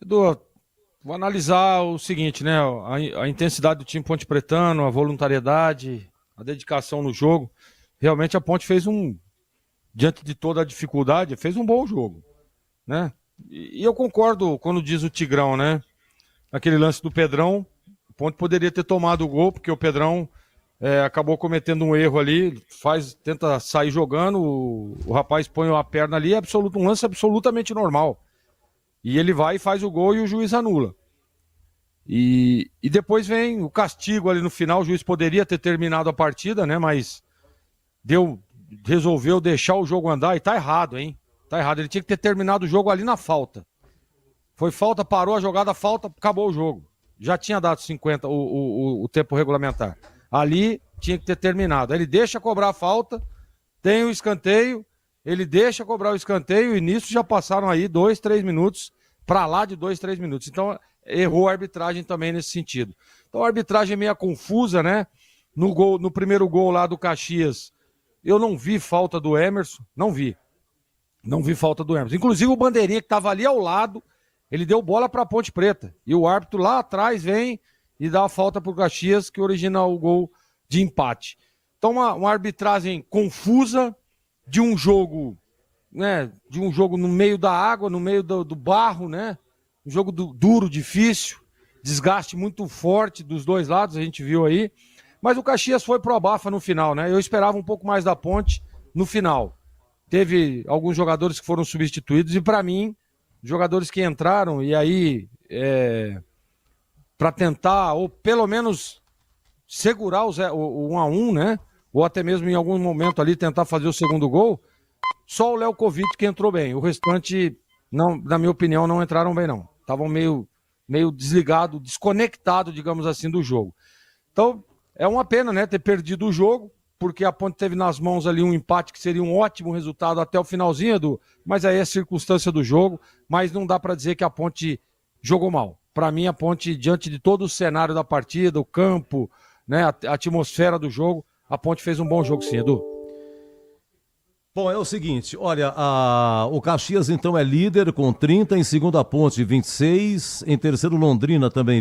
Edu, vou analisar o seguinte, né? A intensidade do time Ponte Pretano, a voluntariedade, a dedicação no jogo. Realmente a Ponte diante de toda a dificuldade, fez um bom jogo, né? E eu concordo quando diz o Tigrão, né? Naquele lance do Pedrão, o Ponte poderia ter tomado o gol, porque o Pedrão acabou cometendo um erro ali, tenta sair jogando, o rapaz põe a perna ali, um lance absolutamente normal. E ele vai e faz o gol e o juiz anula. E depois vem o castigo ali no final, o juiz poderia ter terminado a partida, né? Mas deu, resolveu deixar o jogo andar e tá errado, hein? Tá errado, ele tinha que ter terminado o jogo ali na falta. Foi falta, parou a jogada, falta, acabou o jogo. Já tinha dado 50 o tempo regulamentar. Ali tinha que ter terminado. Ele deixa cobrar a falta, tem o escanteio, ele deixa cobrar o escanteio e nisso já passaram aí 2, 3 minutos, para lá de 2, 3 minutos. Então errou a arbitragem também nesse sentido. Então a arbitragem é meio confusa, né? No primeiro gol lá do Caxias, eu não vi falta do Emerson, não vi. Não vi falta do Emerson. Inclusive o Bandeirinha que estava ali ao lado, ele deu bola para a Ponte Preta. E o árbitro lá atrás vem e dá a falta para o Caxias, que origina o gol de empate. Então uma arbitragem confusa de um jogo, né? De um jogo no meio da água, no meio do barro, né? Um jogo duro, difícil, desgaste muito forte dos dois lados, a gente viu aí. Mas o Caxias foi pro abafa no final, né? Eu esperava um pouco mais da Ponte no final. Teve alguns jogadores que foram substituídos e, para mim, jogadores que entraram e aí para tentar, ou pelo menos segurar o 1-1, né? Ou até mesmo em algum momento ali tentar fazer o segundo gol, só o Léo Kovic que entrou bem. O restante, não, na minha opinião, não entraram bem, não. Estavam meio desligado, desconectado, digamos assim, do jogo. Então, é uma pena, né, ter perdido o jogo, porque a Ponte teve nas mãos ali um empate que seria um ótimo resultado até o finalzinho, Edu, mas aí é circunstância do jogo, mas não dá para dizer que a Ponte jogou mal. Para mim, a Ponte, diante de todo o cenário da partida, o campo, né, a atmosfera do jogo, a Ponte fez um bom jogo sim, Edu. Bom, é o seguinte, olha, o Caxias então é líder com 30, em segundo a Ponte 26, em terceiro Londrina também